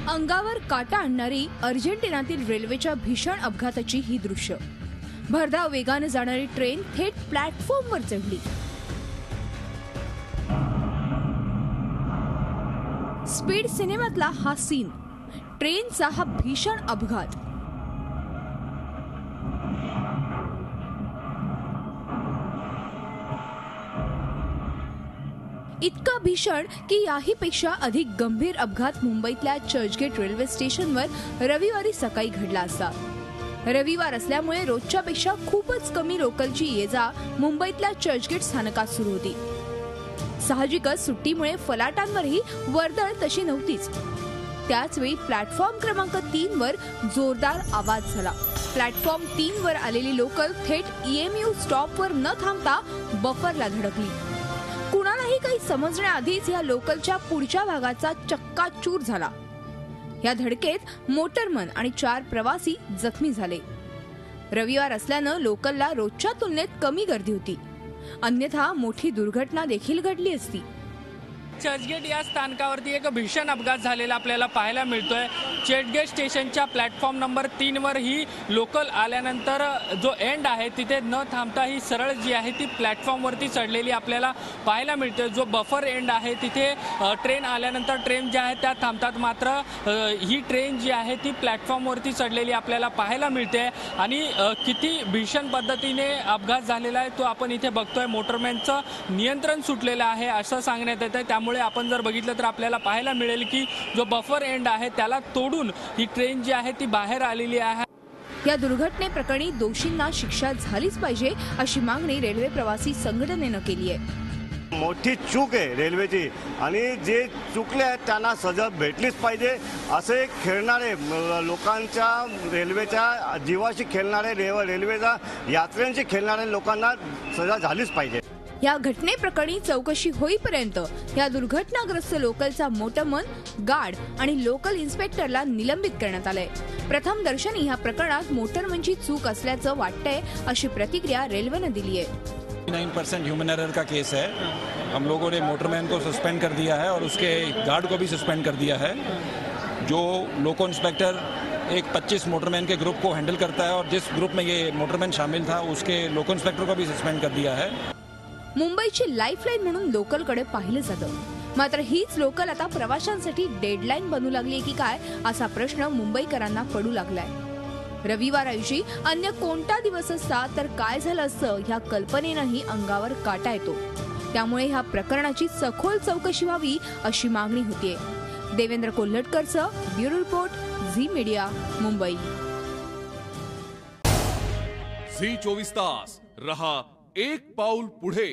अंगावर काटा आणणारी अर्जेंटिनातील रेल्वेच्या भीषण अपघाताची ही दृश्य। भरधाव वेगाने जाणारी ट्रेन थेट प्लॅटफॉर्मवर चढली। स्पीड सिनेमातला हा सीन, ट्रेनचा हा भीषण अपघात। इतका भीषण की याहीपेक्षा अधिक गंभीर अपघात मुंबईतल्या चर्चगेट रेल्वे स्टेशनवर रविवारी सकाळी घडला असता। रविवार असल्यामुळे रोजच्यापेक्षा खूपच कमी लोकलची ये-जा मुंबईतल्या चर्चगेट स्थानकात सुरू होती। साहजिकच सुट्टीमुळे फलाटांवरही वर्दळ तशी नव्हतीच। त्याचवेळी प्लॅटफॉर्म क्रमांक 3 वर जोरदार आवाज झाला। प्लॅटफॉर्म 3 वर आलेली लोकल थेट EMU स्टॉपवर न थांबता बफरला धडकली। कुणालाही काही समजण्याआधीच या लोकलच्या पुढच्या भागाचा चक्काचूर झाला। या धडकेत मोटरमन आणि 4 प्रवासी जखमी झाले। रविवार असल्यानं लोकलला रोजच्या तुलनेत कमी गर्दी होती, अन्यथा मोठी दुर्घटना देखील घडली असती। चर्चगेट या स्थानकावरती एक भीषण अपघात झालेला आपल्याला पाहायला मिळतोय। चर्चगेट स्टेशनच्या प्लॅटफॉर्म नंबर 3 वर ही लोकल आल्यानंतर जो एंड आहे तिथे न थांबता ही सरळ जी आहे ती प्लॅटफॉर्मवरती चढलेली आपल्याला पाहायला मिळते। जो बफर एंड आहे तिथे ट्रेन आल्यानंतर ट्रेन ज्या आहेत त्या थांबतात, मात्र ही ट्रेन जी आहे ती प्लॅटफॉर्मवरती चढलेली आपल्याला पाहायला मिळते। आणि किती भीषण पद्धतीने अपघात झालेला आहे तो आपण इथे बघतोय। मोटरमॅनचं नियंत्रण सुटलेलं आहे असं सांगण्यात येतं। त्यामुळे आपण जर बघितलं तर आपल्याला पाहायला मिळेल की जो बफर एंड आहे त्याला तोडून ही ट्रेन जी आहे ती बाहेर आलेली आहे। या दुर्घटनेप्रकरणी दोषींना शिक्षा झालीच पाहिजे अशी मागणी रेल्वे प्रवासी संघटनेनं केली आहे। मोठी चूक आहे रेल्वेची आणि जे चुकले आहेत त्यांना सजा भेटलीच पाहिजे। असे खेळणारे लोकांच्या, रेल्वेच्या जीवाशी खेळणारे, रेल्वेच्या यात्र्यांशी खेळणाऱ्या लोकांना सजा झालीच पाहिजे। या घटनेप्रकरणी चौकशी होईपर्यंत या दुर्घटनाग्रस्त लोकलचा मोटरमन, गार्ड आणि लोकल इन्स्पेक्टरला निलंबित करण्यात आलंय। प्रथम दर्शनी या प्रकरणात मोटरमनची चूक असल्याचं वाटतंय अशी प्रतिक्रिया रेल्वेनं दिली आहे। 9% ह्यूमन एरर का केस है। हम लोगों ने मोटरमैन को सस्पेंड कर दिया है और उसके गार्ड को भी सस्पेंड कर दिया है। जो लोको इंस्पेक्टर एक 25 मोटरमैन के ग्रुप को हैंडल करता है और जिस ग्रुप में ये मोटरमैन शामिल था उसके लोको इंस्पेक्टर को भी सस्पेंड कर दिया है। मुंबईची लाईफलाईन म्हणून लोकलकडे पाहिलं जातं, मात्र हीच लोकल आता प्रवाशांसाठी डेडलाईन बनू लागली की काय असा प्रश्न मुंबईकरांना पडू लागलाय। रविवारऐवजी अन्य कोणता दिवस असता तर काय झालं असतं ह्या कल्पनेनंही अंगावर काटा येतो। त्यामुळे ह्या प्रकरणाची सखोल चौकशी व्हावी अशी मागणी होतीये। देवेंद्र कोल्हटकरचं bureau report, Zee media, Mumbai. Zee 24 तास रहा एक पाऊल पुढे।